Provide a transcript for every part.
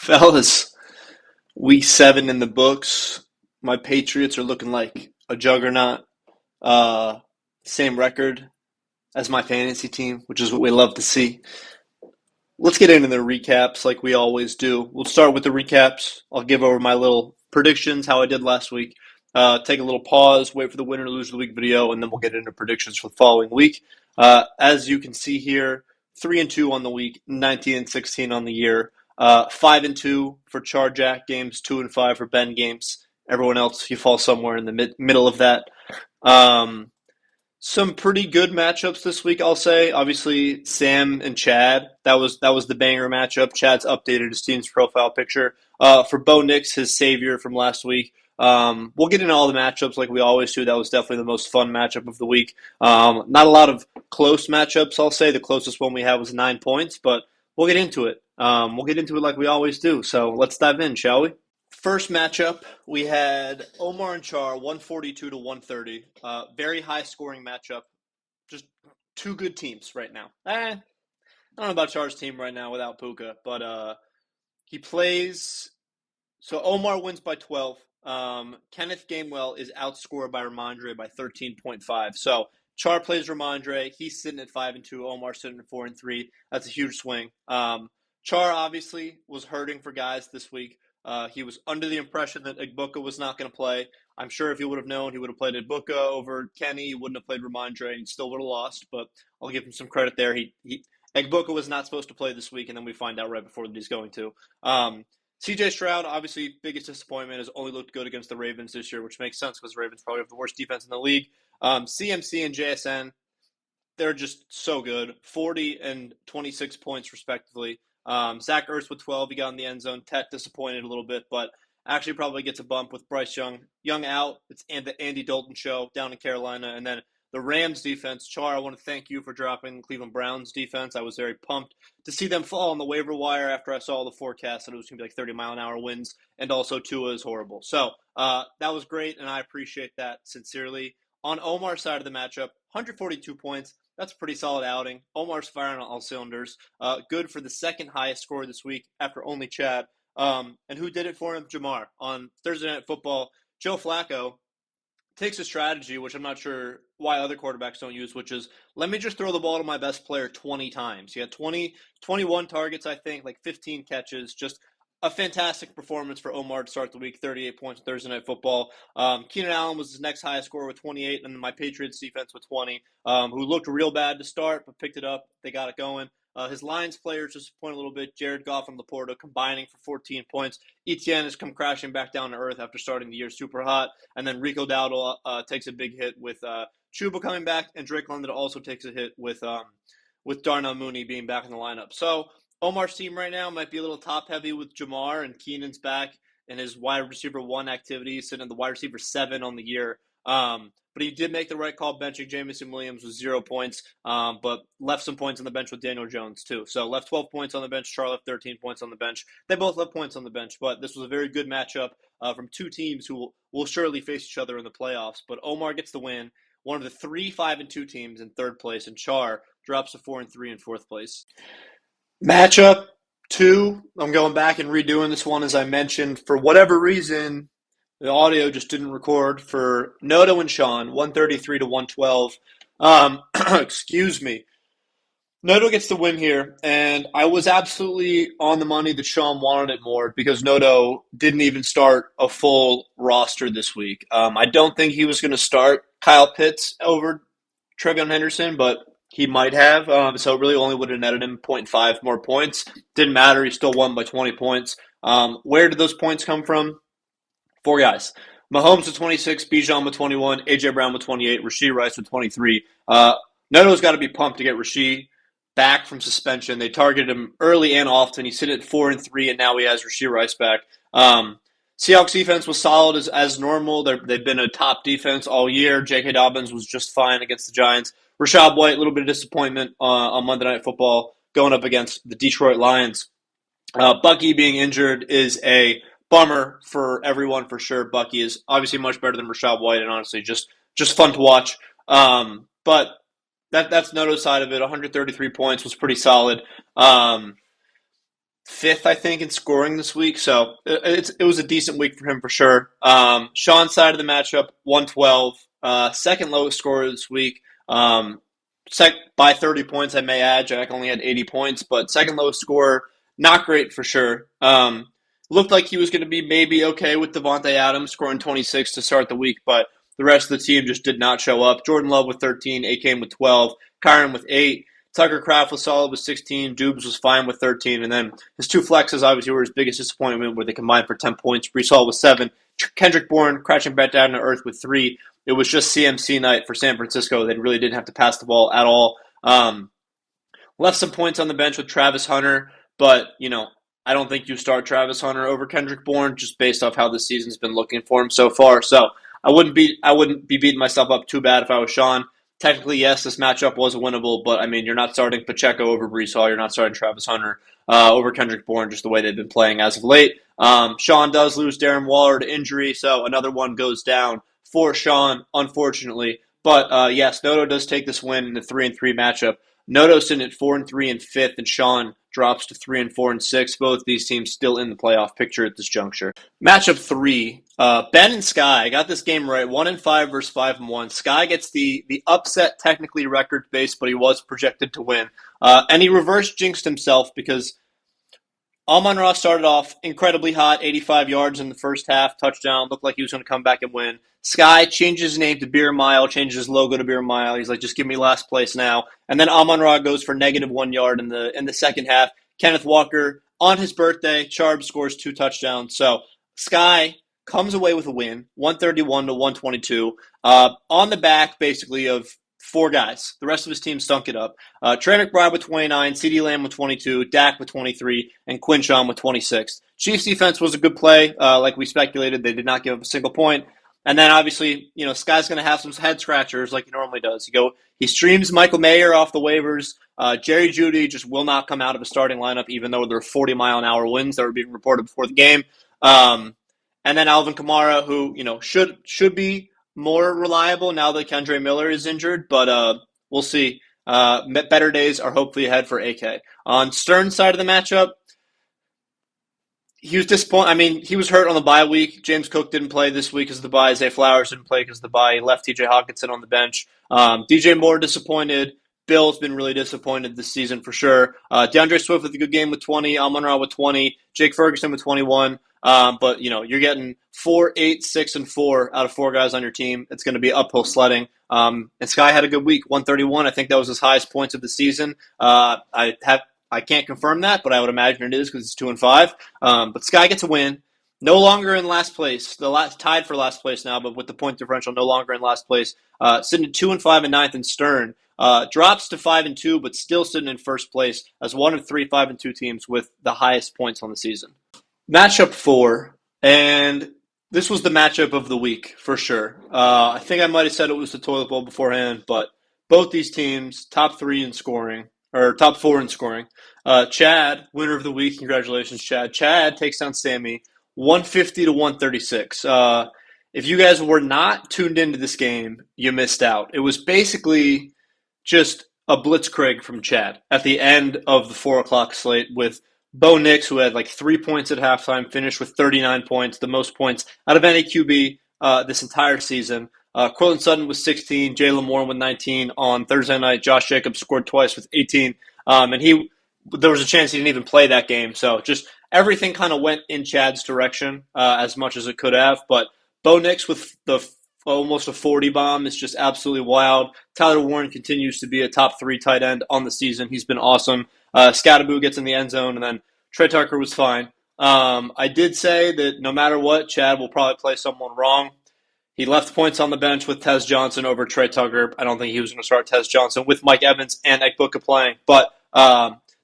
Fellas, week 7 in the books. My Patriots are looking like a juggernaut. Uh, Same record as my fantasy team, which is what we love to see. Let's get into the recaps like we always do. We'll start with the recaps. I'll give over my little predictions, how I did last week. Take a little pause, wait for the winner to lose the week video, and then we'll get into predictions for the following week. As you can see here, 3-2 on the week, 19-16 on the year. 5-2 for Char Jack games, 2-5 for Ben games. Everyone else, you fall somewhere in the middle of that. Um, some pretty good matchups this week, I'll say. Obviously, Sam and Chad. That was the banger matchup. Chad's updated his team's profile picture. For Bo Nix, his savior from last week. We'll get into all the matchups like we always do. That was definitely the most fun matchup of the week. Not a lot of close matchups, I'll say. The closest one we had was 9 points, but we'll get into it. We'll get into it like we always do. So let's dive in, shall we? First matchup, we had Omar and Char, 142 to 130. Very high scoring matchup. Just two good teams right now. I don't know about Char's team right now without Puka, but he plays. So Omar wins by 12. Kenneth Gamewell is outscored by Ramondre by 13.5. So Char plays Ramondre. He's sitting at 5-2. Omar sitting at 4-3. That's a huge swing. Char obviously was hurting for guys this week. He was under the impression that Igbuka was not going to play. I'm sure if he would have known, he would have played Igbuka over Kenny. He wouldn't have played Ramondre, and he still would have lost. But I'll give him some credit there. Igbuka was not supposed to play this week, and then we find out right before that he's going to. CJ Stroud, obviously, biggest disappointment, has only looked good against the Ravens this year, which makes sense because the Ravens probably have the worst defense in the league. CMC and JSN, they're just so good. 40 and 26 points, respectively. Zach Ertz with 12, he got in the end zone. Tet disappointed a little bit, but actually probably gets a bump with Bryce Young. Young out. It's the Andy Dalton show down in Carolina. And then the Rams defense. Char, I want to thank you for dropping Cleveland Browns defense. I was very pumped to see them fall on the waiver wire after I saw the forecast that it was going to be like 30-mile-an-hour winds, and also Tua is horrible. So that was great, and I appreciate that sincerely. On Omar's side of the matchup, 142 points. That's a pretty solid outing. Omar's firing on all cylinders. Good for the second highest score this week after only Chad. And who did it for him? Jamar. On Thursday Night Football, Joe Flacco takes a strategy, which I'm not sure why other quarterbacks don't use, which is let me just throw the ball to my best player 20 times. He had 21 targets, I think, like 15 catches. Just a fantastic performance for Omar to start the week, 38 points Thursday Night Football. Keenan Allen was his next highest scorer with 28, and then my Patriots defense with 20, who looked real bad to start, but picked it up. They got it going. His Lions players disappointed a little bit. Jared Goff and Laporta combining for 14 points. Etienne has come crashing back down to earth after starting the year super hot. And then Rico Dowdle takes a big hit with Chuba coming back, and Drake London also takes a hit with Darnell Mooney being back in the lineup. So Omar's team right now might be a little top heavy with Jamar, and Keenan's back in his wide receiver 1 activity, sitting in the wide receiver 7 on the year. But he did make the right call benching Jameson Williams with 0 points, but left some points on the bench with Daniel Jones too. So left 12 points on the bench. Char left 13 points on the bench. They both left points on the bench, but this was a very good matchup from two teams who will surely face each other in the playoffs. But Omar gets the win. One of the 3 5-2 teams in third place, and Char drops to 4-3 in fourth place. Matchup 2. I'm going back and redoing this one as I mentioned. For whatever reason, the audio just didn't record for Noto and Sean, 133 to 112. Excuse me. Noto gets the win here, and I was absolutely on the money that Sean wanted it more because Noto didn't even start a full roster this week. I don't think he was going to start Kyle Pitts over Trevion Henderson, but he might have. So it really only would have netted him zero point 0.5 more points. Didn't matter. He still won by 20 points. Where did those points come from? 4 guys. Mahomes with 26, Bijan with 21, A.J. Brown with 28, Rashee Rice with 23. Noto's got to be pumped to get Rashee back from suspension. They targeted him early and often. He's sitting at 4-3, and now he has Rashee Rice back. Seahawks defense was solid as normal. They've been a top defense all year. J.K. Dobbins was just fine against the Giants. Rashad White, a little bit of disappointment on Monday Night Football going up against the Detroit Lions. Bucky being injured is a bummer for everyone for sure. Bucky is obviously much better than Rashad White, and honestly just fun to watch. But that's Noto's side of it. 133 points was pretty solid. fifth, I think, in scoring this week. So it was a decent week for him for sure. Sean's side of the matchup, 112. Second lowest scorer this week. By 30 points, I may add. Jack only had 80 points, but second lowest scorer, not great for sure. Looked like he was going to be maybe okay with Devontae Adams scoring 26 to start the week, but the rest of the team just did not show up. Jordan Love with 13, A-Kane with 12, Kyron with 8, Tucker Kraft was solid with 16, Dubes was fine with 13, and then his two flexes obviously were his biggest disappointment where they combined for 10 points. Brees Hall with 7, Kendrick Bourne crashing back down to earth with 3. It was just CMC night for San Francisco. They really didn't have to pass the ball at all. Left some points on the bench with Travis Hunter, but I don't think you start Travis Hunter over Kendrick Bourne just based off how the season's been looking for him so far. So I wouldn't be beating myself up too bad if I was Sean. Technically, yes, this matchup was winnable, but I mean, you're not starting Pacheco over Brees Hall. You're not starting Travis Hunter over Kendrick Bourne, just the way they've been playing as of late. Sean does lose Darren Waller to injury, so another one goes down for Sean, unfortunately. But yes, Noto does take this win in the 3-3 matchup. Noto's in at 4-3 and fifth, and Sean drops to 3-4 and 6. Both these teams still in the playoff picture at this juncture. Matchup 3, Ben and Sky. I got this game right. 1-5 versus 5-1. Sky gets the upset technically record base, but he was projected to win. And he reverse jinxed himself because Amon-Ra started off incredibly hot, 85 yards in the first half, touchdown, looked like he was going to come back and win. Sky changes his name to Beer Mile, changes his logo to Beer Mile. He's like, just give me last place now. And then Amon-Ra goes for negative 1 yard in the second half. Kenneth Walker, on his birthday, Charb scores 2 touchdowns. So Sky comes away with a win, 131 to 122, on the back, basically, of 4 guys. The rest of his team stunk it up. Trey McBride with 29, CeeDee Lamb with 22, Dak with 23, and Quinshawn with 26. Chiefs defense was a good play, like we speculated. They did not give up a single point. And then obviously, Sky's going to have some head scratchers like he normally does. He streams Michael Mayer off the waivers. Jerry Jeudy just will not come out of a starting lineup, even though there are 40-mile-an-hour winds that were being reported before the game. And then Alvin Kamara, who should be more reliable now that Kendre Miller is injured, but we'll see. Better days are hopefully ahead for AK. On Stern's side of the matchup, he was disappointed. I mean, he was hurt on the bye week. James Cook didn't play this week because of the bye. Zay Flowers didn't play because of the bye. He left TJ Hawkinson on the bench. DJ Moore disappointed. Bill's been really disappointed this season for sure. DeAndre Swift with a good game with 20. Amon-Ra with 20. Jake Ferguson with 21. But you're getting 4, 8, 6, and 4 out of 4 guys on your team. It's going to be uphill sledding. And Sky had a good week, 131. I think that was his highest points of the season. I can't confirm that, but I would imagine it is because it's 2-5. But Sky gets a win. No longer in last place. Tied for last place now, but with the point differential, no longer in last place. Sitting at 2-5 and ninth in Stern. Drops to 5-2, but still sitting in first place as one of 3 5-2 teams with the highest points on the season. Matchup 4, and this was the matchup of the week for sure. I think I might have said it was the toilet bowl beforehand, but both these teams top 3 in scoring, or top 4 in scoring. Chad, winner of the week. Congratulations, Chad. Chad takes down Sammy, 150 to 136. If you guys were not tuned into this game, you missed out. It was basically just a blitzkrieg from Chad at the end of the 4 o'clock slate with Bo Nix, who had like 3 points at halftime, finished with 39 points, the most points out of any QB this entire season. Cortland Sutton with 16, Jalen Moore with 19 on Thursday night. Josh Jacobs scored twice with 18, and there was a chance he didn't even play that game. So just everything kind of went in Chad's direction as much as it could have. But Bo Nix with almost a 40 bomb is just absolutely wild. Tyler Warren continues to be a top 3 tight end on the season. He's been awesome. Scattaboo gets in the end zone, and then Trey Tucker was fine. I did say that no matter what, Chad will probably play someone wrong. He left points on the bench with Tez Johnson over Trey Tucker. I don't think he was going to start Tez Johnson with Mike Evans and Ekbuka playing. But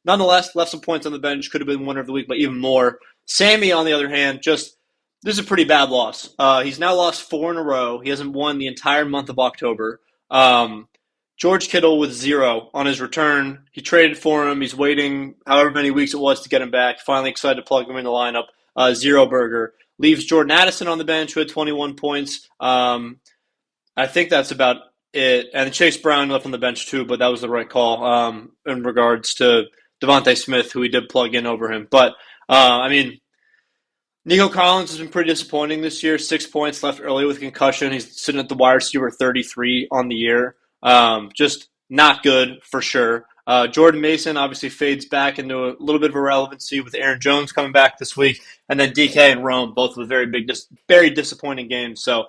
nonetheless, left some points on the bench. Could have been winner of the week, but even more. Sammy, on the other hand, this is a pretty bad loss. He's now lost 4 in a row. He hasn't won the entire month of October. George Kittle with 0 on his return. He traded for him. He's waiting however many weeks it was to get him back. Finally excited to plug him in the lineup. 0 burger. Leaves Jordan Addison on the bench who had 21 points. I think that's about it. And Chase Brown left on the bench too, but that was the right call in regards to Devontae Smith, who he did plug in over him. But, I mean, Nico Collins has been pretty disappointing this year. 6 points left early with concussion. He's sitting at the wide receiver 33 on the year. Just not good for sure. Jordan Mason obviously fades back into a little bit of irrelevancy with Aaron Jones coming back this week, and then DK and Rome both with very disappointing games. So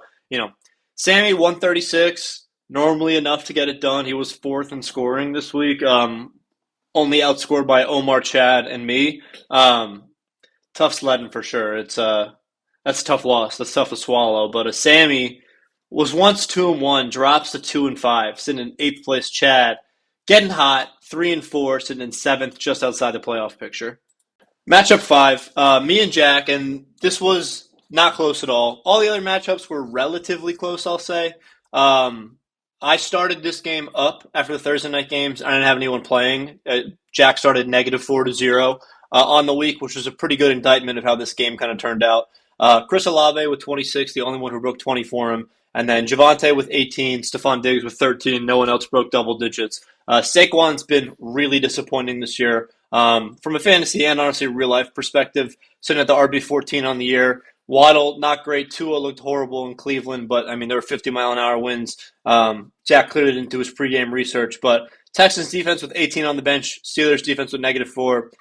Sammy 136, normally enough to get it done. He was fourth in scoring this week, only outscored by Omar, Chad, and me. Tough sledding for sure. That's a tough loss. That's tough to swallow. But Sammy was once 2-1, drops to 2-5, sitting in eighth place. Chad getting hot, 3-4, sitting in seventh, just outside the playoff picture. Matchup 5, me and Jack, and this was not close at all. All the other matchups were relatively close, I'll say. I started this game up after the Thursday night games. I didn't have anyone playing. Jack started -4-0 on the week, which was a pretty good indictment of how this game kind of turned out. Chris Olave with 26, the only one who broke 20 for him. And then Javonte with 18, Stephon Diggs with 13. No one else broke double digits. Saquon's been really disappointing this year from a fantasy and honestly real life perspective, sitting at the RB14 on the year. Waddle, not great. Tua looked horrible in Cleveland, but I mean, there were 50-mile-an-hour winds. Jack clearly didn't do his pregame research, but Texans defense with 18 on the bench, Steelers defense with -4,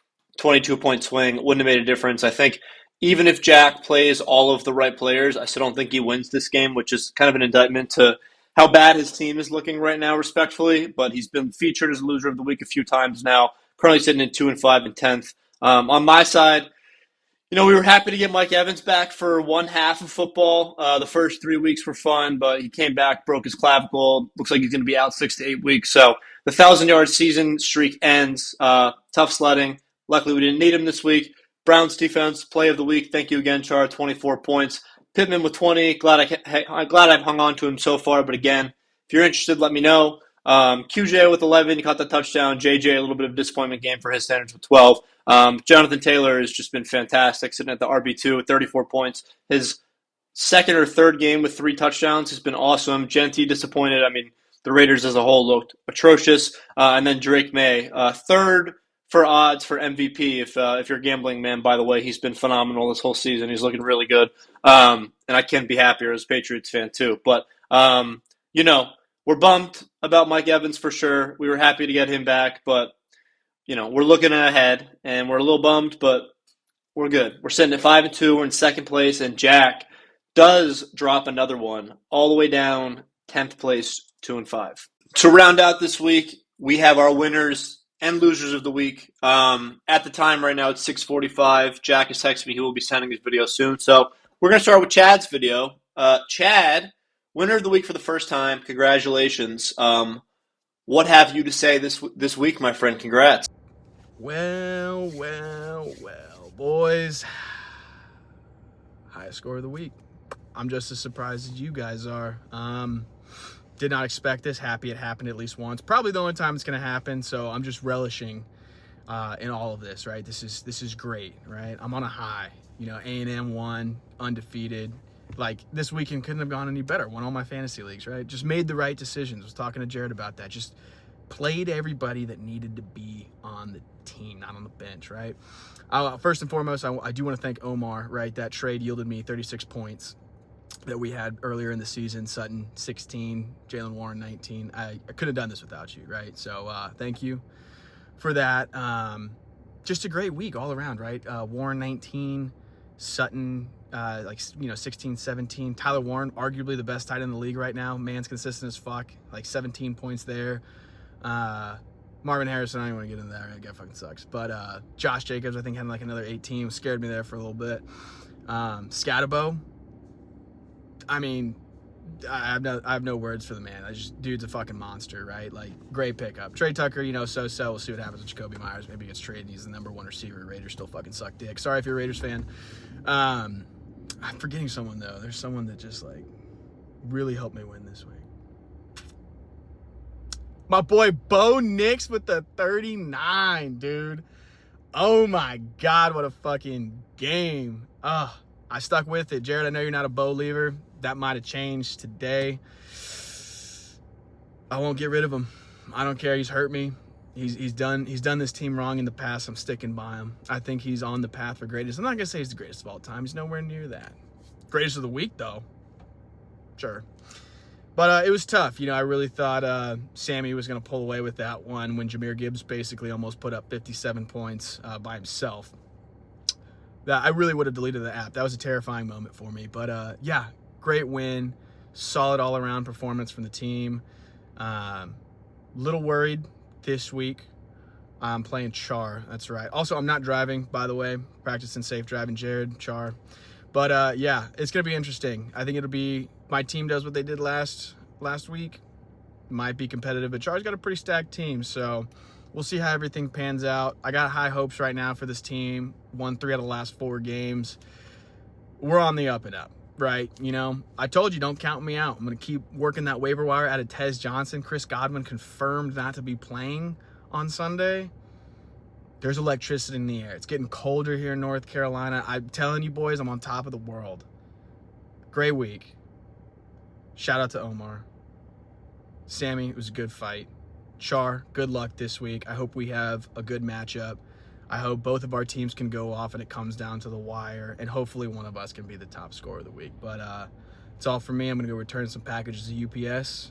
22-point swing, wouldn't have made a difference. I think even if Jack plays all of the right players, I still don't think he wins this game, which is kind of an indictment to how bad his team is looking right now, respectfully. But he's been featured as a loser of the week a few times now, currently sitting in 2-5 and 10th. On my side, we were happy to get Mike Evans back for one half of football. The first 3 weeks were fun, but he came back, broke his clavicle. Looks like he's going to be out 6 to 8 weeks. So the 1,000-yard season streak ends. Tough sledding. Luckily, we didn't need him this week. Browns defense, play of the week. Thank you again, Char. 24 points. Pittman with 20. Glad I've hung on to him so far. But again, if you're interested, let me know. QJ with 11, he caught the touchdown. JJ, a little bit of a disappointment game for his standards with 12. Jonathan Taylor has just been fantastic, sitting at the RB2 with 34 points. His second or third game with 3 touchdowns has been awesome. Genty disappointed. I mean, the Raiders as a whole looked atrocious. And then Drake May, third for odds for MVP. If you're a gambling man, by the way, he's been phenomenal this whole season. He's looking really good. And I can't be happier as a Patriots fan too. But, we're bummed about Mike Evans for sure. We were happy to get him back, but, we're looking ahead, and we're a little bummed, but we're good. We're sitting at 5-2. We're in second place, and Jack does drop another one all the way down 10th place, 2-5. To round out this week, we have our winners and losers of the week. At the time right now, it's 6:45. Jack has texted me. He will be sending his video soon. So we're going to start with Chad's video. Chad, winner of the week for the first time. Congratulations. What have you to say this week, my friend? Congrats. Well, boys. Highest score of the week. I'm just as surprised as you guys are. Did not expect this. Happy it happened at least once. Probably the only time it's going to happen, so I'm just relishing in all of this, right? This is great, right? I'm on a high. A&M won, undefeated. Like, this weekend couldn't have gone any better. Won all my fantasy leagues, right? Just made the right decisions. Was talking to Jared about that. Just played everybody that needed to be on the team, not on the bench, right? First and foremost, I do want to thank Omar, right? That trade yielded me 36 points that we had earlier in the season. Sutton, 16, Jalen Warren, 19. I couldn't have done this without you, right? So thank you for that. Just a great week all around, right? Warren, 19, Sutton, 16, 17. Tyler Warren, arguably the best tight end in the league right now. Man's consistent as fuck, like 17 points there. Marvin Harrison, I don't want to get into that. That guy fucking sucks. But Josh Jacobs, I think, had like another 18. Scared me there for a little bit. Scatabo, I mean, I have no words for the man. Dude's a fucking monster, right? Like, great pickup. Trey Tucker, so. We'll see what happens with Jacoby Myers. Maybe he gets traded. He's the number 1 receiver. Raiders still fucking suck dick. Sorry if you're a Raiders fan. I'm forgetting someone, though. There's someone that just, like, really helped me win this week. My boy Bo Nix with the 39, dude. Oh, my God, what a fucking game. I stuck with it. Jared, I know you're not a Bo leaver. That might have changed today. I won't get rid of him. I don't care. He's hurt me. He's done this team wrong in the past. I'm sticking by him. I think he's on the path for greatness. I'm not gonna say he's the greatest of all time. He's nowhere near that. Greatest of the week though, sure. But it was tough. I really thought Sammy was going to pull away with that one when Jahmyr Gibbs basically almost put up 57 points by himself. That I really would have deleted the app. That was a terrifying moment for me. But yeah, great win. Solid all-around performance from the team. Little worried this week. I'm playing Char. That's right. Also, I'm not driving, by the way. Practicing safe driving, Jared, Char. But yeah, it's going to be interesting. I think it'll be my team does what they did last week. Might be competitive, but Char's got a pretty stacked team, so we'll see how everything pans out. I got high hopes right now for this team. Won 3 out of the last 4 games. We're on the up and up, right? I told you, don't count me out. I'm going to keep working that waiver wire out of Tez Johnson. Chris Godwin confirmed not to be playing on Sunday. There's electricity in the air. It's getting colder here in North Carolina. I'm telling you, boys, I'm on top of the world. Great week. Shout out to Omar. Sammy, it was a good fight. Char, good luck this week. I hope we have a good matchup. I hope both of our teams can go off and it comes down to the wire. And hopefully one of us can be the top scorer of the week. But it's all for me. I'm going to go return some packages to UPS.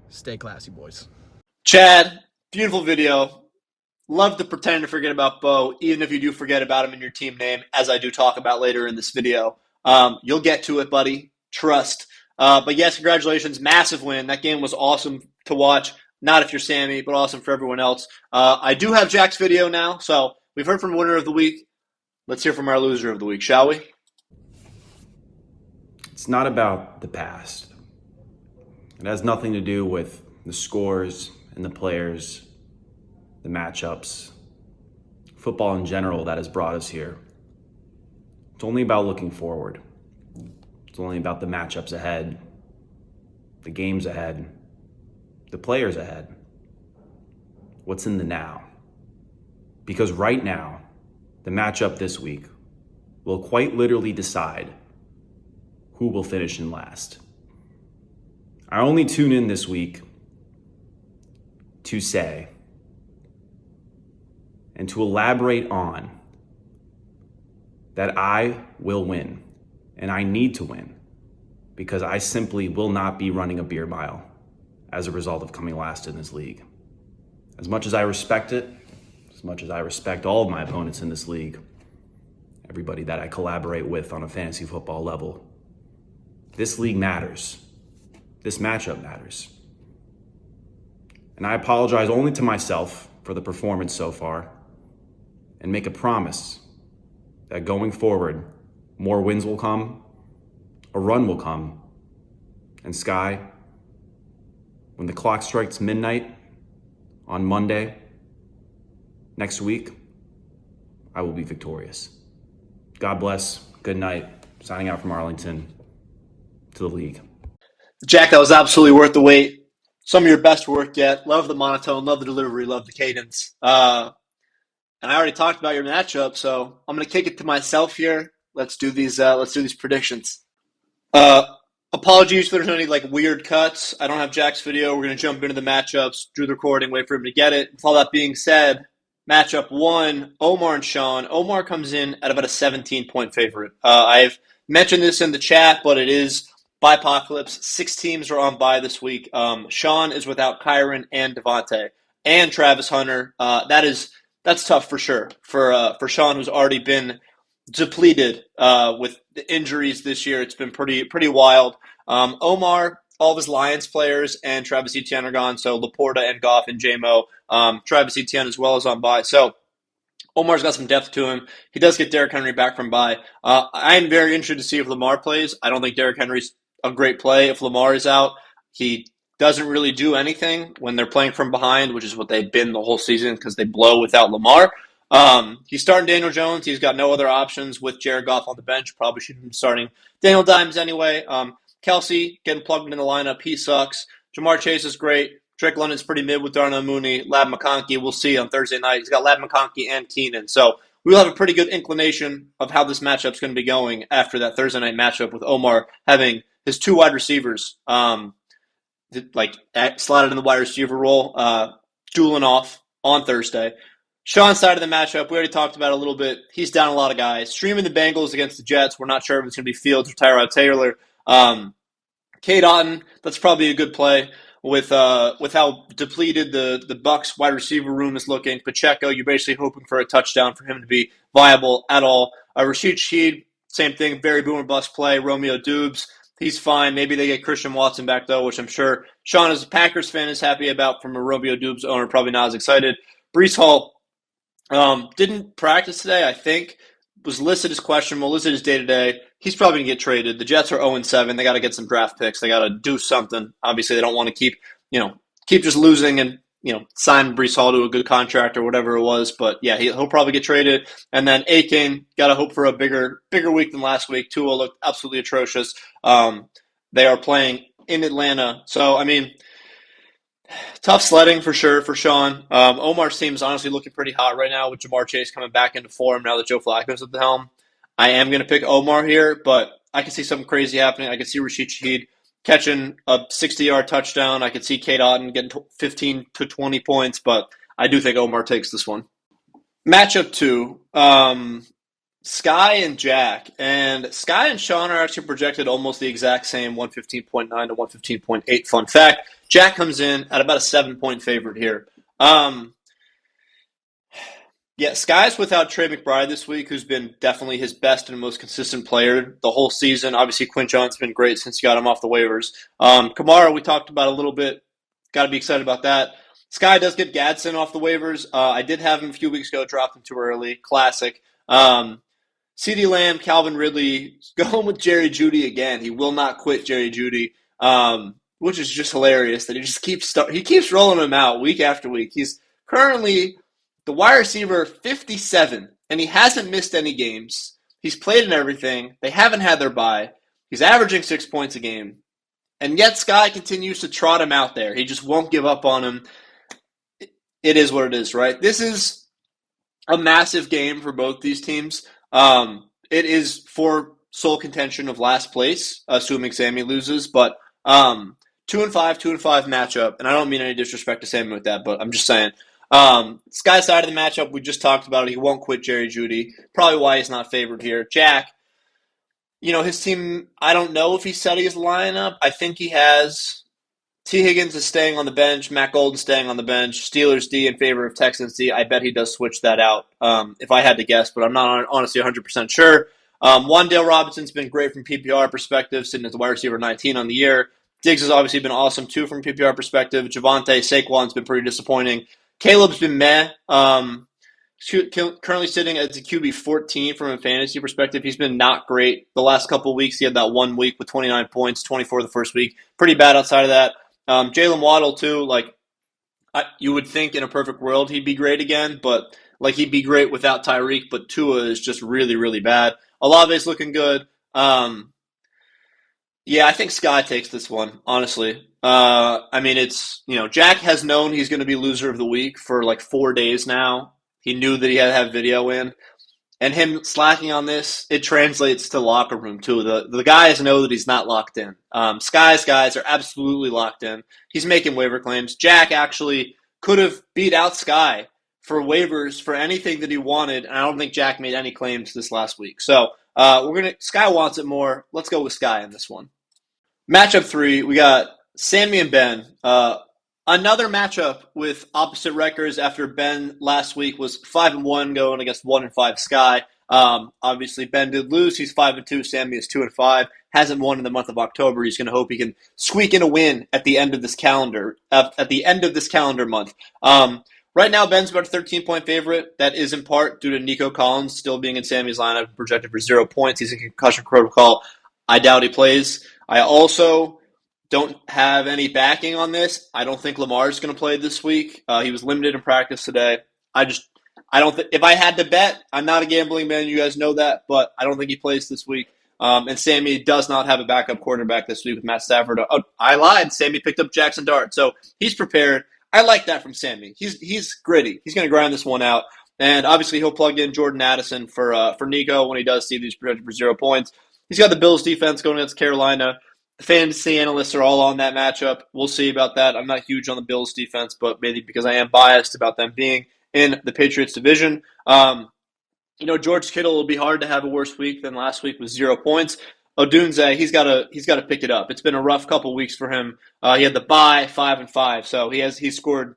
Stay classy, boys. Chad, beautiful video. Love to pretend to forget about Bo, even if you do forget about him in your team name, as I do talk about later in this video. You'll get to it, buddy. Trust. But yes, congratulations. Massive win. That game was awesome to watch. Not if you're Sammy, but awesome for everyone else. I do have Jack's video now, so we've heard from winner of the week. Let's hear from our loser of the week, shall we? It's not about the past. It has nothing to do with the scores and the players, the matchups, football in general that has brought us here. It's only about looking forward. It's only about the matchups ahead, the games ahead, the players ahead. What's in the now? Because right now, the matchup this week will quite literally decide who will finish in last. I only tune in this week to say and to elaborate on that I will win and I need to win because I simply will not be running a beer mile as a result of coming last in this league. As much as I respect it, as much as I respect all of my opponents in this league, everybody that I collaborate with on a fantasy football level, this league matters. This matchup matters. And I apologize only to myself for the performance so far and make a promise that going forward, more wins will come, a run will come, and Sky, when the clock strikes midnight on Monday next week, I will be victorious. God bless. Good night. Signing out from Arlington to the league. Jack, that was absolutely worth the wait. Some of your best work yet. Love the monotone, love the delivery, love the cadence. And I already talked about your matchup, so I'm going to kick it to myself here. Let's do these predictions. Uh, Apologies if there's any weird cuts. I don't have Jack's video. We're going to jump into the matchups, do the recording, wait for him to get it. With all that being said, matchup 1, Omar and Sean. Omar comes in at about a 17-point favorite. I've mentioned this in the chat, but it is Bye-Pocalypse. 6 teams are on bye this week. Sean is without Kyron and Devontae and Travis Hunter. That's tough for sure for Sean, who's already been depleted with the injuries this year. It's been pretty wild. Omar, all of his Lions players and Travis Etienne are gone, so Laporta and Goff and J-Mo. Travis Etienne as well is on bye. So Omar's got some depth to him. He does get Derrick Henry back from bye. I am very interested to see if Lamar plays. I don't think Derrick Henry's a great play if Lamar is out. He doesn't really do anything when they're playing from behind, which is what they've been the whole season because they blow without Lamar. He's starting Daniel Jones. He's got no other options with Jared Goff on the bench. Probably should have been starting Daniel Dimes anyway. Kelsey getting plugged in the lineup. He sucks. Jamar Chase is great. Drake London's pretty mid with Darnell Mooney. Lab McConkey, we'll see on Thursday night. He's got Lab McConkey and Keenan. So we'll have a pretty good inclination of how this matchup's going to be going after that Thursday night matchup with Omar having his 2 wide receivers slotted in the wide receiver role. dueling off on Thursday. Sean's side of the matchup, we already talked about it a little bit. He's down a lot of guys. Streaming the Bengals against the Jets, we're not sure if it's going to be Fields or Tyrod Taylor. Cade Otton, that's probably a good play with how depleted the Bucks wide receiver room is looking. Pacheco, you're basically hoping for a touchdown for him to be viable at all. Rashid Shaheed, same thing, very boom or bust play. Romeo Dubes, he's fine. Maybe they get Christian Watson back though, which I'm sure Sean, as a Packers fan, is happy about. From a Romeo Dubes owner, probably not as excited. Breece Hall didn't practice today, I think. Was listed as questionable, listed as day-to-day. He's probably going to get traded. The Jets are 0-7. They got to get some draft picks. They got to do something. Obviously, they don't want to keep just losing and, sign Breece Hall to a good contract or whatever it was. But, yeah, he'll probably get traded. And then Aiken, got to hope for a bigger week than last week. Tua looked absolutely atrocious. They are playing in Atlanta. So, I mean, tough sledding for sure for Sean. Omar's team is honestly looking pretty hot right now with Jamar Chase coming back into form now that Joe Flacco's at the helm. I am going to pick Omar here, but I can see something crazy happening. I can see Rashid Shaheed catching a 60-yard touchdown. I could see Cade Otton getting 15 to 20 points, but I do think Omar takes this one. Matchup 2, Sky and Jack. And Sky and Sean are actually projected almost the exact same, 115.9 to 115.8. Fun fact, Jack comes in at about a 7-point favorite here. Yeah, Sky's without Trey McBride this week, who's been definitely his best and most consistent player the whole season. Obviously, Quinn Johnson's been great since he got him off the waivers. Kamara, we talked about a little bit. Got to be excited about that. Sky does get Gadsden off the waivers. I did have him a few weeks ago, dropped him too early. Classic. CeeDee Lamb, Calvin Ridley, going with Jerry Jeudy again. He will not quit Jerry Jeudy, which is just hilarious that he just keeps rolling him out week after week. He's currently the wide receiver 57, and he hasn't missed any games. He's played in everything. They haven't had their bye. He's averaging 6 points a game. And yet Sky continues to trot him out there. He just won't give up on him. It is what it is, right? This is a massive game for both these teams. It is for sole contention of last place, assuming Sammy loses. But 2-5 matchup, and I don't mean any disrespect to Sammy with that, but I'm just saying. Sky's side of the matchup, we just talked about it. He won't quit Jerry Jeudy. Probably why he's not favored here. Jack, his team, I don't know if he said his lineup. I think he has T. Higgins is staying on the bench, Matt Golden staying on the bench, Steelers D in favor of Texans D. I bet he does switch that out if I had to guess, but I'm not honestly 100% sure. Wan'Dale Robinson's been great from PPR perspective, sitting as the wide receiver 19 on the year. Diggs has obviously been awesome too from PPR perspective. Javonte, Saquon's been pretty disappointing. Caleb's been meh. Currently sitting as a QB 14 from a fantasy perspective. He's been not great the last couple of weeks. He had that 1 week with 29 points, 24 the first week. Pretty bad outside of that. Jalen Waddle too. You would think in a perfect world he'd be great again, but he'd be great without Tyreek. But Tua is just really, really bad. Olave's looking good. Yeah, I think Sky takes this one, honestly. It's, Jack has known he's going to be loser of the week for 4 days now. He knew that he had to have video in. And him slacking on this, it translates to locker room, too. The guys know that he's not locked in. Sky's guys are absolutely locked in. He's making waiver claims. Jack actually could have beat out Sky for waivers for anything that he wanted, and I don't think Jack made any claims this last week. So Sky wants it more. Let's go with Sky in this one. Matchup 3, we got Sammy and Ben. Another matchup with opposite records after Ben last week was 5-1 going against 1-5 Sky. Obviously, Ben did lose. He's 5-2. Sammy is 2-5. Hasn't won in the month of October. He's going to hope he can squeak in a win at the end of this calendar month. Right now, Ben's about a 13-point favorite. That is in part due to Nico Collins still being in Sammy's lineup, projected for 0 points. He's in concussion protocol. I doubt he plays. I also don't have any backing on this. I don't think Lamar's going to play this week. He was limited in practice today. I don't think, if I had to bet, I'm not a gambling man. You guys know that, but I don't think he plays this week. And Sammy does not have a backup quarterback this week with Matt Stafford. Oh, I lied. Sammy picked up Jackson Dart, so he's prepared. I like that from Sammy. He's gritty. He's going to grind this one out. And obviously he'll plug in Jordan Addison for Nico when he does see these projected for 0 points. He's got the Bills defense going against Carolina. The fantasy analysts are all on that matchup. We'll see about that. I'm not huge on the Bills defense, but maybe because I am biased about them being in the Patriots division. George Kittle will be hard to have a worse week than last week with 0 points. Odunze, he's got to pick it up. It's been a rough couple weeks for him. He had the bye 5-5, so he's scored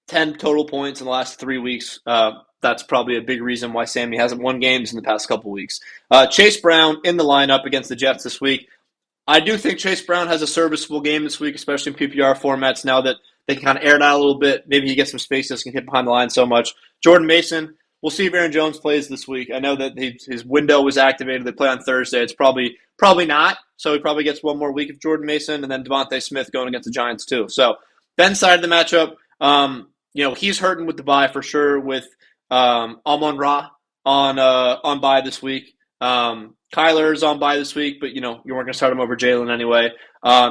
10 total points in the last 3 weeks. That's probably a big reason why Sammy hasn't won games in the past couple weeks. Chase Brown in the lineup against the Jets this week. I do think Chase Brown has a serviceable game this week, especially in PPR formats now that they can kind of air it out a little bit. Maybe he gets some space, doesn't hit behind the line so much. Jordan Mason, we'll see if Aaron Jones plays this week. I know that his window was activated. They play on Thursday. It's probably not. So he probably gets one more week of Jordan Mason, and then Devontae Smith going against the Giants too. So Ben's side of the matchup, he's hurting with the bye for sure with Amon-Ra on bye this week. Kyler's on bye this week, but you weren't going to start him over Jalen anyway.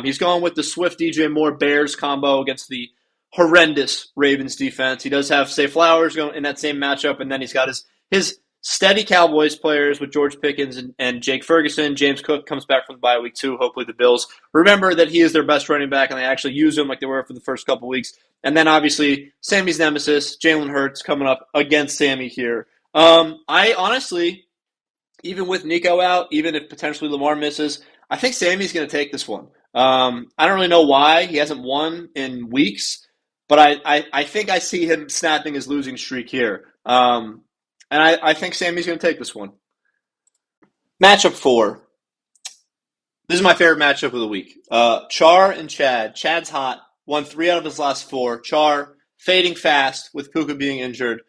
He's going with the Swift DJ Moore Bears combo against the horrendous Ravens defense. He does have Say Flowers going in that same matchup, and then he's got his steady Cowboys players with George Pickens and Jake Ferguson. James Cook comes back from the bye week too. Hopefully the Bills remember that he is their best running back, and they actually use him like they were for the first couple weeks. And then obviously Sammy's nemesis, Jalen Hurts, coming up against Sammy here. I honestly, even with Nico out, even if potentially Lamar misses, I think Sammy's going to take this one. I don't really know why. He hasn't won in weeks, but I think I see him snapping his losing streak here. And I think Sammy's going to take this one. Matchup 4. This is my favorite matchup of the week. Char and Chad. Chad's hot. Won 3 out of his last 4. Char fading fast with Puka being injured.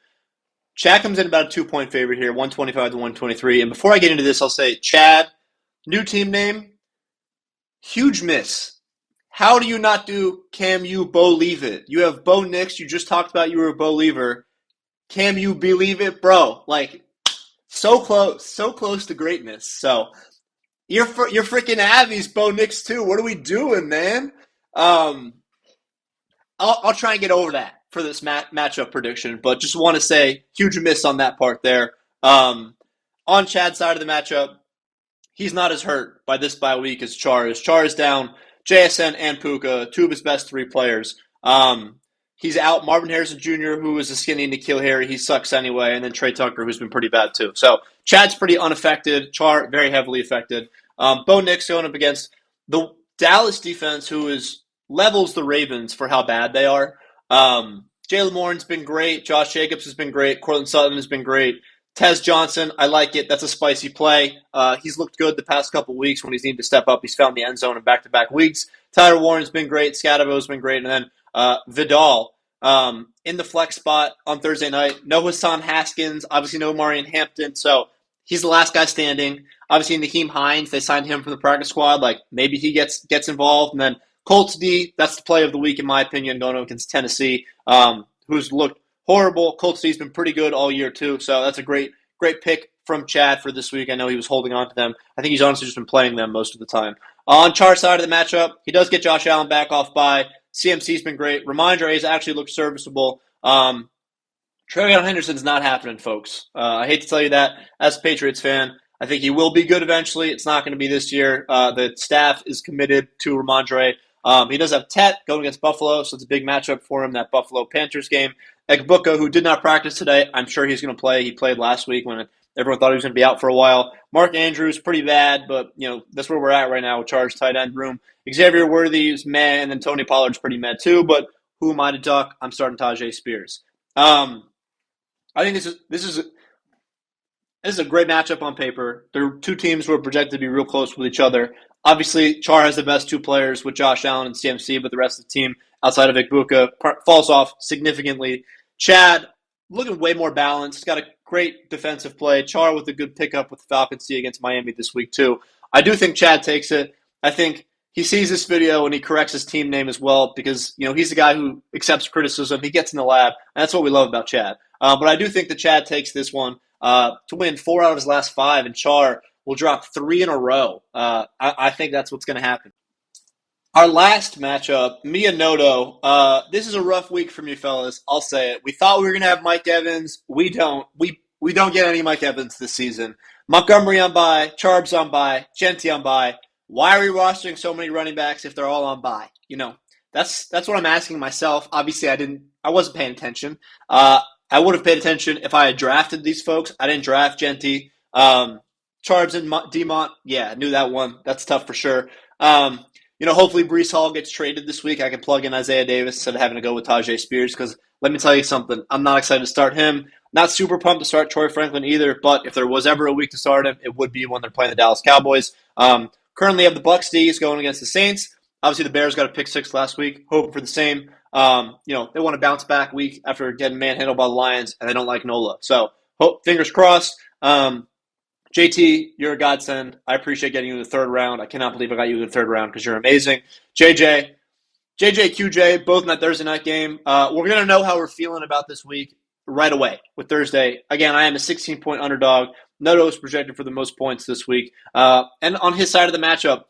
Chad comes in about a 2-point favorite here, 125 to 123. And before I get into this, I'll say, Chad, new team name, huge miss. How do you not do Cam You Believe It? You have Bo Nix. You just talked about you were a believer. Cam You Believe It, bro? Like, so close to greatness. So you're freaking Abby's Bo Nix too. What are we doing, man? I'll try and get over that for this matchup prediction, but just want to say huge miss on that part there. On Chad's side of the matchup, he's not as hurt by this bye week as Char is. Char is down JSN and Puka, 2 of his best 3 players. He's out Marvin Harrison Jr., who is a skinny N'Keal Harry. He sucks anyway, and then Trey Tucker, who's been pretty bad too. So Chad's pretty unaffected. Char very heavily affected. Bo Nix going up against the Dallas defense, who levels the Ravens for how bad they are. Jalen Warren's been great. Josh Jacobs has been great. Cortland Sutton has been great. Tez Johnson, I like it. That's a spicy play. He's looked good the past couple weeks when he's needed to step up. He's found the end zone in back-to-back weeks. Tyler Warren's been great. Scatterbo's been great. And then Vidal in the flex spot on Thursday night. No Hassan Haskins. Obviously no Marion Hampton. So he's the last guy standing. Obviously Naheem Hines, they signed him from the practice squad. Like maybe he gets involved. And then Colts D, that's the play of the week in my opinion, going against Tennessee, who's looked horrible. Colts D's been pretty good all year too, so that's a great pick from Chad for this week. I know he was holding on to them. I think he's honestly just been playing them most of the time. On Char's side of the matchup, he does get Josh Allen back off by. CMC's been great. Ramondre has actually looked serviceable. TreVeyon Henderson's not happening, folks. I hate to tell you that as a Patriots fan. I think he will be good eventually. It's not going to be this year. The staff is committed to Ramondre. He does have Tet going against Buffalo, so it's a big matchup for him, that Buffalo Panthers game. Egbuka, who did not practice today, I'm sure he's going to play. He played last week when everyone thought he was going to be out for a while. Mark Andrews, pretty bad, but that's where we're at right now with Chargers tight end room. Xavier Worthy's meh, and then Tony Pollard's pretty meh too, but who am I to duck? I'm starting Tajay Spears. I think this is a great matchup on paper. There are 2 teams who are projected to be real close with each other. Obviously, Char has the best 2 players with Josh Allen and CMC, but the rest of the team outside of Egbuka falls off significantly. Chad, looking way more balanced. Got a great defensive play. Char with a good pickup with the Falcons against Miami this week, too. I do think Chad takes it. I think he sees this video and he corrects his team name as well because, he's the guy who accepts criticism. He gets in the lab, and that's what we love about Chad. But I do think that Chad takes this one to win 4 out of his last 5, and Char will drop 3 in a row. I think that's what's going to happen. Our last matchup, me and Noto. This is a rough week for me, fellas. I'll say it. We thought we were going to have Mike Evans. We don't. We don't get any Mike Evans this season. Montgomery on bye, Charbs on bye, Genty on bye. why are we rostering so many running backs if they're all on bye? That's what I'm asking myself. Obviously, I wasn't paying attention. I would have paid attention if I had drafted these folks. I didn't draft Genty. Charbs and Demont, yeah, knew that one. That's tough for sure. Hopefully Brees Hall gets traded this week. I can plug in Isaiah Davis instead of having to go with Tajay Spears because let me tell you something. I'm not excited to start him. Not super pumped to start Troy Franklin either, but if there was ever a week to start him, it would be when they're playing the Dallas Cowboys. Currently have the Bucs D's going against the Saints. Obviously, the Bears got a pick six last week, hoping for the same. They want to bounce back week after getting manhandled by the Lions, and they don't like Nola. So, fingers crossed. JT, you're a godsend. I appreciate getting you in the third round. I cannot believe I got you in the third round because you're amazing. JJ, QJ, both in that Thursday night game. We're going to know how we're feeling about this week right away with Thursday. Again, I am a 16-point underdog. Noto is projected for the most points this week. And on his side of the matchup,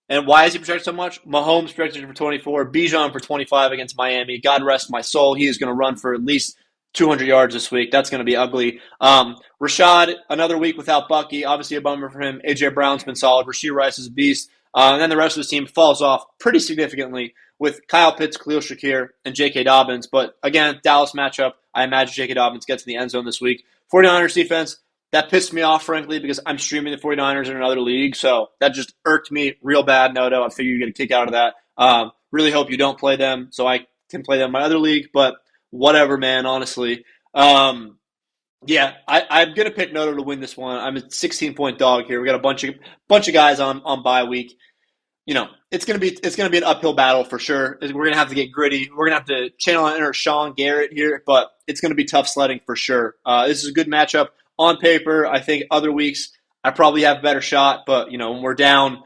and why is he projected so much? Mahomes projected for 24, Bijan for 25 against Miami. God rest my soul. He is going to run for at least 200 yards this week. That's going to be ugly. Rashad, another week without Bucky. Obviously a bummer for him. A.J. Brown's been solid. Rasheed Rice is a beast. And then the rest of his team falls off pretty significantly with Kyle Pitts, Khalil Shakir, and J.K. Dobbins. But again, Dallas matchup. I imagine J.K. Dobbins gets in the end zone this week. 49ers defense, that pissed me off, frankly, because I'm streaming the 49ers in another league. So that just irked me real bad, Noto. I figure you get a kick out of that. Really hope you don't play them so I can play them in my other league. But whatever, man, honestly. I'm going to pick Noto to win this one. I'm a 16-point dog here. We got a bunch of guys on bye week. It's gonna be an uphill battle for sure. We're gonna have to get gritty. We're gonna have to channel our inner Sean Garrett here, but it's gonna be tough sledding for sure. This is a good matchup on paper. I think other weeks I probably have a better shot, but when we're down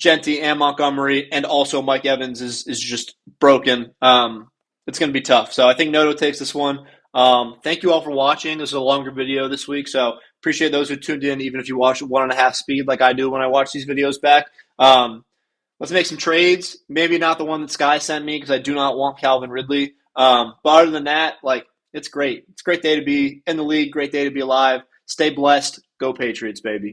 Genty and Montgomery, and also Mike Evans is just broken. It's gonna be tough. So I think Noto takes this one. Thank you all for watching. This is a longer video this week, so appreciate those who tuned in, even if you watch 1.5 speed like I do when I watch these videos back. Let's make some trades. Maybe not the one that Sky sent me because I do not want Calvin Ridley. But other than that, it's great. It's a great day to be in the league. Great day to be alive. Stay blessed. Go Patriots, baby.